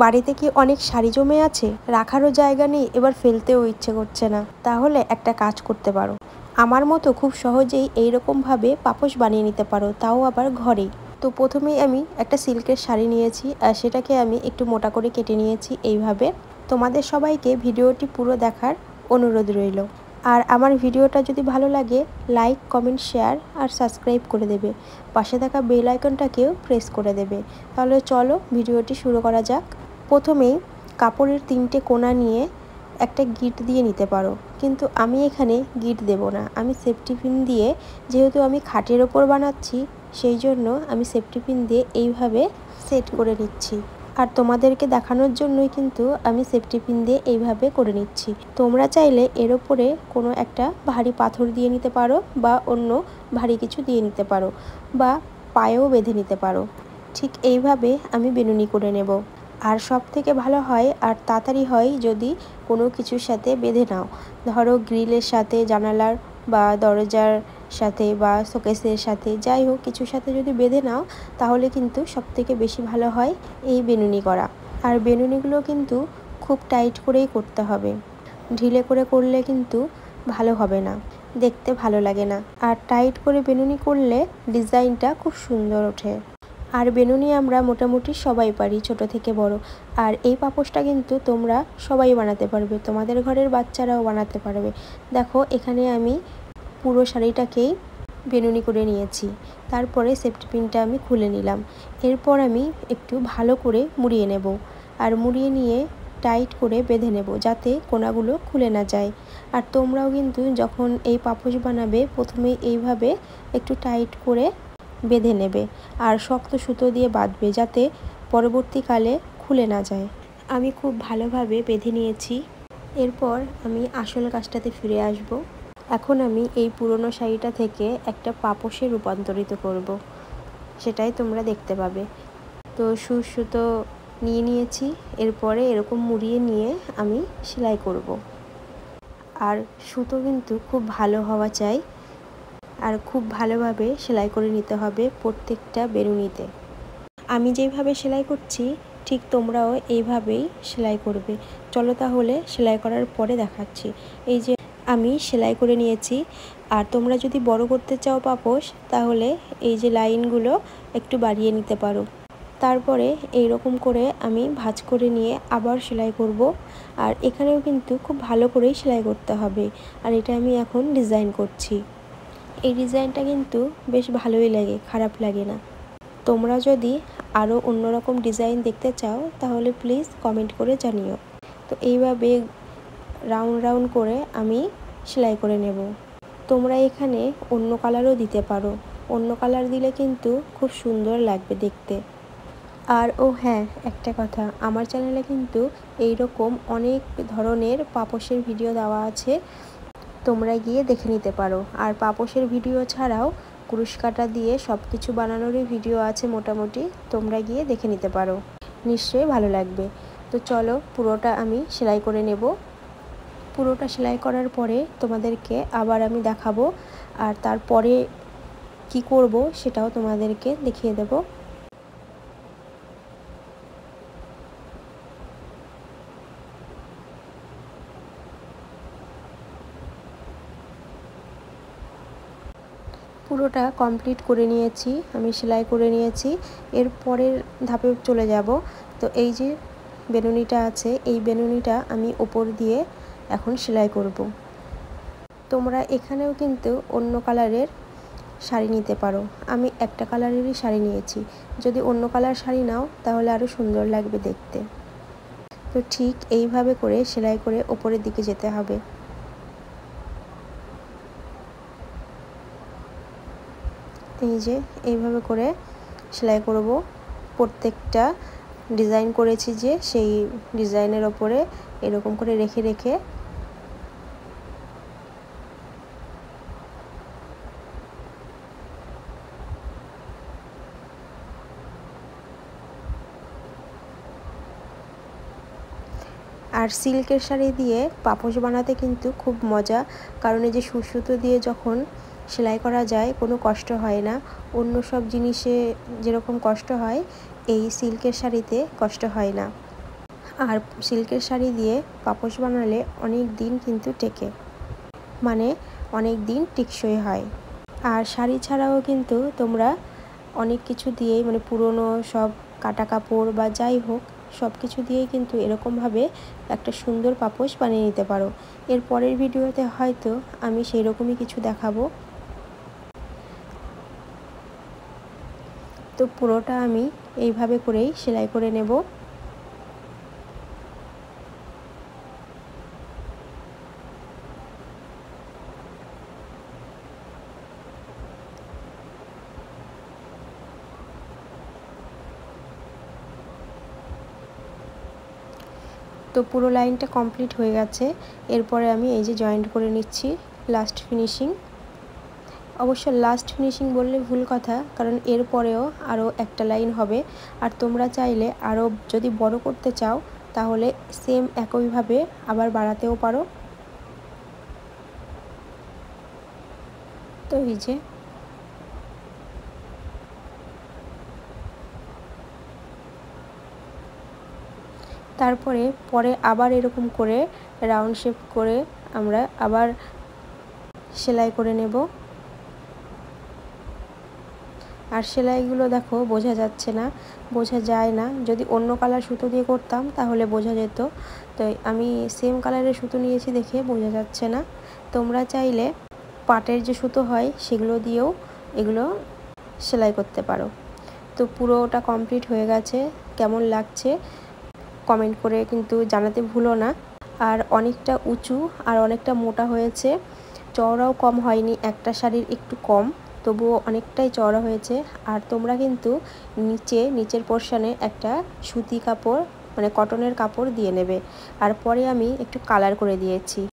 বাড়িতে কি অনেক শাড়ি জমে আছে, রাখারও জায়গা নেই, এবার ফেলতেও ইচ্ছে করছে না? তাহলে একটা কাজ করতে পারো, আমার মতো খুব সহজেই এইরকমভাবে পাপোশ বানিয়ে নিতে পারো, তাও আবার ঘরেই। তো প্রথমেই আমি একটা সিল্কের শাড়ি নিয়েছি আর সেটাকে আমি একটু মোটা করে কেটে নিয়েছি এইভাবে। তোমাদের সবাইকে ভিডিওটি পুরো দেখার অনুরোধ রইল। আর আমার ভিডিওটা যদি ভালো লাগে লাইক, কমেন্ট, শেয়ার আর সাবস্ক্রাইব করে দেবে। পাশে থাকা বেল আইকনটাকেও প্রেস করে দেবে। তাহলে চলো ভিডিওটি শুরু করা যাক। প্রথমেই কাপড়ের 3টে কোণা নিয়ে একটা গিট দিয়ে নিতে পারো, কিন্তু আমি এখানে গিট দেব না। আমি সেফটি পিন দিয়ে, যেহেতু আমি খাটের ওপর বানাচ্ছি সেই জন্য আমি সেফটি পিন দিয়ে এইভাবে সেট করে নিচ্ছি। আর তোমাদেরকে দেখানোর জন্যই কিন্তু আমি সেফটি পিন দিয়ে এইভাবে করে নিচ্ছি। তোমরা চাইলে এর ওপরে কোনো একটা ভারী পাথর দিয়ে নিতে পারো বা অন্য ভারী কিছু দিয়ে নিতে পারো বা পায়েও বেঁধে নিতে পারো। ঠিক এইভাবে আমি বেনুনি করে নেব। আর সব থেকে ভালো হয় আর তাড়াতাড়ি হয় যদি কোনো কিছুর সাথে বেঁধে নাও। ধরো গ্রিলের সাথে, জানালার বা দরজার সাথে বা শোকেসের সাথে, যাই হোক কিছুর সাথে যদি বেঁধে নাও তাহলে কিন্তু সব থেকে বেশি ভালো হয় এই বেনুনি করা। আর বেনুনিগুলো কিন্তু খুব টাইট করেই করতে হবে, ঢিলে করে করলে কিন্তু ভালো হবে না, দেখতে ভালো লাগে না। আর টাইট করে বেনুনি করলে ডিজাইনটা খুব সুন্দর ওঠে। আর বেনুনি আমরা মোটামুটি সবাই পারি, ছোট থেকে বড়। আর এই পাপোশটা কিন্তু তোমরা সবাই বানাতে পারবে, তোমাদের ঘরের বাচ্চারাও বানাতে পারবে। দেখো এখানে আমি পুরো শাড়িটাকেই বেনুনি করে নিয়েছি। তারপরে সেফটি পিনটা আমি খুলে নিলাম। এরপর আমি একটু ভালো করে মুড়িয়ে নেব। আর মুড়িয়ে নিয়ে টাইট করে বেঁধে নেব যাতে কোণাগুলো খুলে না যায়। আর তোমরাও কিন্তু যখন এই পাপোশ বানাবে প্রথমেই এইভাবে একটু টাইট করে বেঁধে নেবে আর শক্ত সুতো দিয়ে বাঁধবে যাতে পরবর্তীকালে খুলে না যায়। আমি খুব ভালোভাবে বেঁধে নিয়েছি। এরপর আমি আসল কাজটাতে ফিরে আসব। এখন আমি এই পুরনো শাড়িটা থেকে একটা পাপোশে রূপান্তরিত করব, সেটাই তোমরা দেখতে পাবে। তো সুতো নিয়ে নিয়েছি, এরপরে এরকম মুড়িয়ে নিয়ে আমি সেলাই করব। আর সুতো কিন্তু খুব ভালো হওয়া চাই আর খুব ভালোভাবে সেলাই করে নিতে হবে প্রত্যেকটা বেনুনিতে। আমি যেইভাবে সেলাই করছি ঠিক তোমরাও এইভাবেই সেলাই করবে। চলো তাহলে সেলাই করার পরে দেখাচ্ছি। এই যে আমি সেলাই করে নিয়েছি। আর তোমরা যদি বড় করতে চাও পাপোশ তাহলে এই যে লাইনগুলো একটু বাড়িয়ে নিতে পারো। তারপরে এইরকম করে আমি ভাঁজ করে নিয়ে আবার সেলাই করব। আর এখানেও কিন্তু খুব ভালো করেই সেলাই করতে হবে। আর এটা আমি এখন ডিজাইন করছি। এই ডিজাইনটা কিন্তু বেশ ভালোই লাগে, খারাপ লাগে না। তোমরা যদি আরও অন্যরকম ডিজাইন দেখতে চাও তাহলে প্লিজ কমেন্ট করে জানিও। তো এইভাবে রাউন্ড রাউন্ড করে আমি সেলাই করে নেব। তোমরা এখানে অন্য কালারও দিতে পারো, অন্য কালার দিলে কিন্তু খুব সুন্দর লাগবে দেখতে। আর ও হ্যাঁ, একটা কথা, আমার চ্যানেলে কিন্তু এইরকম অনেক ধরনের পাপোশের ভিডিও দেওয়া আছে, তোমরা গিয়ে দেখে নিতে পারো। আর পাপোশের ভিডিও ছাড়াও কুরুশ কাঁটা দিয়ে সব কিছু বানানোরই ভিডিও আছে মোটামুটি, তোমরা গিয়ে দেখে নিতে পারো, নিশ্চয়ই ভালো লাগবে। তো চলো পুরোটা আমি সেলাই করে নেব। পুরোটা সেলাই করার পরে তোমাদেরকে আবার আমি দেখাবো আর তারপরে কি করব সেটাও তোমাদেরকে দেখিয়ে দেব। পুরোটা কমপ্লিট করে নিয়েছি, আমি সেলাই করে নিয়েছি। এর পরের ধাপে চলে যাব। তো এই যে বেনুনিটা আছে, এই বেনুনিটা আমি ওপর দিয়ে এখন সেলাই করব। তোমরা এখানেও কিন্তু অন্য কালারের শাড়ি নিতে পারো। আমি একটা কালারেরই শাড়ি নিয়েছি, যদি অন্য কালার শাড়ি নাও তাহলে আরও সুন্দর লাগবে দেখতে। তো ঠিক এইভাবে করে সেলাই করে ওপরের দিকে যেতে হবে। এই যে এইভাবে করে সেলাই করব। প্রত্যেকটা ডিজাইন করেছি যে সেই ডিজাইনের ওপরে এরকম করে রেখে রেখে আর সিল্কের শাড়ি দিয়ে পাপোশ বানাতে কিন্তু খুব মজা, কারণ এই যে সুতো দিয়ে যখন সেলাই করা যায় কোনো কষ্ট হয় না। অন্য সব জিনিসে যেরকম কষ্ট হয় এই সিল্কের শাড়িতে কষ্ট হয় না। আর সিল্কের শাড়ি দিয়ে পাপোশ বানালে অনেক দিন কিন্তু টেকে, মানে অনেক দিন টেকসই হয়। আর শাড়ি ছাড়াও কিন্তু তোমরা অনেক কিছু দিয়েই, মানে পুরনো সব কাটা কাপড় বা যাই হোক সব কিছু দিয়েই কিন্তু এরকমভাবে একটা সুন্দর পাপোশ বানিয়ে নিতে পারো। এর পরের ভিডিওতে হয়তো আমি সেই রকমই কিছু দেখাবো। তো পুরোটা আমি এইভাবে করেই সেলাই করে নেব। তো পুরো লাইনটা কমপ্লিট হয়ে গেছে। এরপরে আমি এই যে জয়েন্ট করে নিচ্ছি, লাস্ট ফিনিশিং। অবশ্য লাস্ট ফিনিশিং বললে ভুল কথা, কারণ এরপরেও আরও একটা লাইন হবে। আর তোমরা চাইলে আরও যদি বড় করতে চাও তাহলে সেম একইভাবে আবার বাড়াতেও পারো। তো এই যে তারপরে আবার এরকম করে রাউন্ড শেপ করে আমরা আবার সেলাই করে নেব। আর সেলাইগুলো দেখো বোঝা যাচ্ছে না, বোঝা যায় না। যদি অন্য কালার সুতো দিয়ে করতাম তাহলে বোঝা যেত, তো আমি সেম কালারের সুতো নিয়েছি দেখে বোঝা যাচ্ছে না। তোমরা চাইলে পাটের যে সুতো হয় সেগুলো দিয়েও এগুলো সেলাই করতে পারো। তো পুরোটা কমপ্লিট হয়ে গেছে। কেমন লাগছে কমেন্ট করে কিন্তু জানাতে ভুলো না। আর অনেকটা উঁচু আর অনেকটা মোটা হয়েছে, চওড়াও কম হয়নি, একটা শাড়ির একটু কম, তবুও অনেকটাই চওড়া হয়েছে। আর তোমরা কিন্তু নিচের পোর্শনে একটা সুতি কাপড়, মানে কটনের কাপড় দিয়ে নেবে। আর পরে আমি একটু কালার করে দিয়েছি।